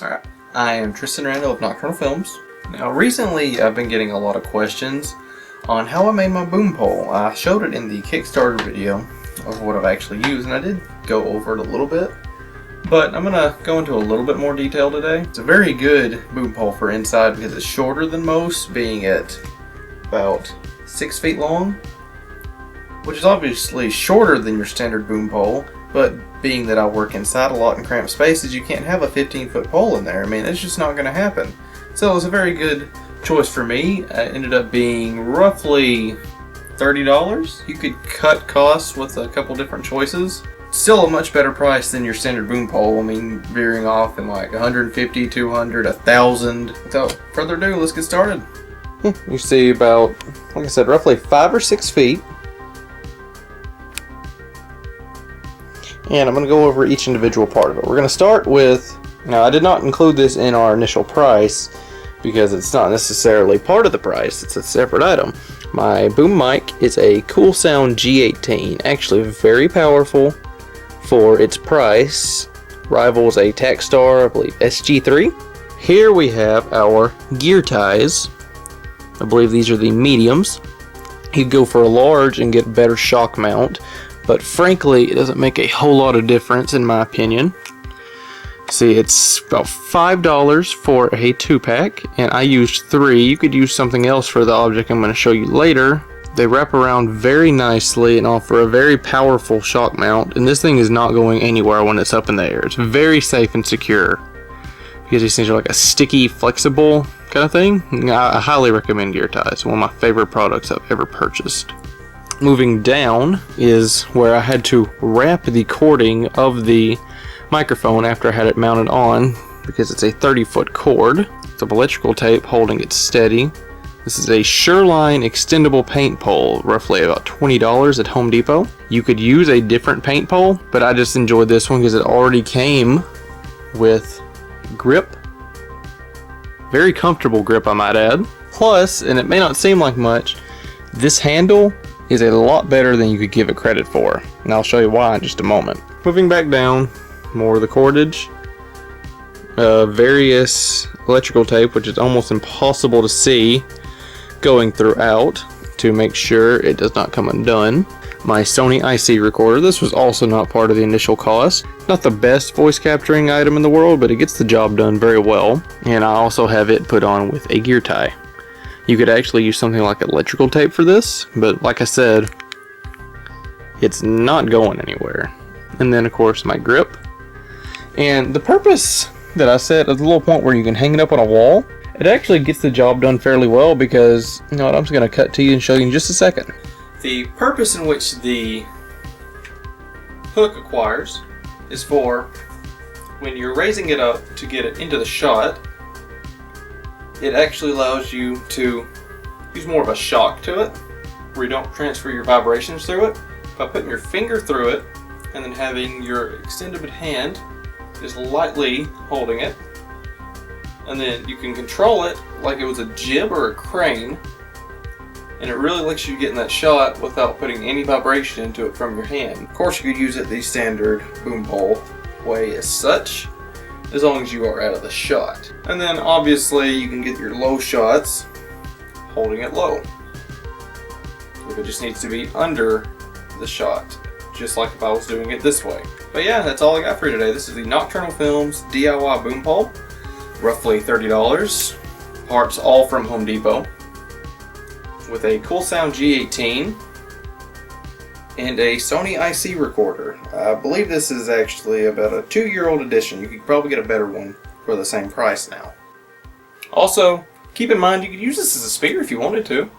Alright, I am Tristan Randall of Nocturnal Films. Now recently I've been getting a lot of questions on how I made my boom pole. I showed it in the Kickstarter video of what I've actually used, and I did go over it a little bit. But I'm going to go into a little bit more detail today. It's a very good boom pole for inside because it's shorter than most, being at about 6 feet long, which is obviously shorter than your standard boom pole, but being that I work inside a lot in cramped spaces, you can't have a 15-foot pole in there. I mean, it's just not going to happen. So it was a very good choice for me. It ended up being roughly $30. You could cut costs with a couple different choices. Still a much better price than your standard boom pole. I mean, veering off in like 150, 200, 1,000. Without further ado, let's get started. You see about, like I said, roughly 5 or 6 feet. And I'm going to go over each individual part of it. We're going to start with, now I did not include this in our initial price because it's not necessarily part of the price, it's a separate item. My boom mic is a Cool Sound G18, actually very powerful for its price. Rivals a Takstar, I believe, SG3. Here we have our gear ties. I believe these are the mediums. You'd go for a large and get better shock mount, but frankly it doesn't make a whole lot of difference in my opinion. See, it's about $5 for a 2-pack, and I used 3. You could use something else for the object I'm going to show you later. They wrap around very nicely and offer a very powerful shock mount, and this thing is not going anywhere when it's up in the air. It's very safe and secure because these things are like a sticky, flexible kind of thing. I highly recommend gear ties. One of my favorite products I've ever purchased. Moving down is where I had to wrap the cording of the microphone after I had it mounted on because it's a 30-foot cord. Some electrical tape holding it steady. This is a Sureline extendable paint pole, roughly about $20 at Home Depot. You could use a different paint pole, but I just enjoyed this one because it already came with grip. Very comfortable grip, I might add. Plus, and it may not seem like much, this handle is a lot better than you could give it credit for, and I'll show you why in just a moment. Moving back down, more of the cordage, various electrical tape, which is almost impossible to see going throughout to make sure it does not come undone. My Sony IC recorder, this was also not part of the initial cost. Not the best voice capturing item in the world, but it gets the job done very well, and I also have it put on with a gear tie. You could actually use something like electrical tape for this, but like I said, it's not going anywhere. And then of course my grip. And the purpose that I set is a little point where you can hang it up on a wall. It actually gets the job done fairly well because, you know what, I'm just going to cut to you and show you in just a second. The purpose in which the hook acquires is for when you're raising it up to get it into the shot. It actually allows you to use more of a shock to it, where you don't transfer your vibrations through it, by putting your finger through it and then having your extended hand just lightly holding it, and then you can control it like it was a jib or a crane, and it really lets you get in that shot without putting any vibration into it from your hand. Of course you could use it the standard boom pole way as such, as long as you are out of the shot. And then obviously you can get your low shots holding it low if it just needs to be under the shot, just like if I was doing it this way. But yeah, that's all I got for you today. This is the Nocturnal Films DIY boom pole, roughly $30, parts all from Home Depot, with a Cool Sound G18 and a Sony IC recorder. I believe this is actually about a 2-year-old edition. You could probably get a better one for the same price now. Also, keep in mind you could use this as a speaker if you wanted to.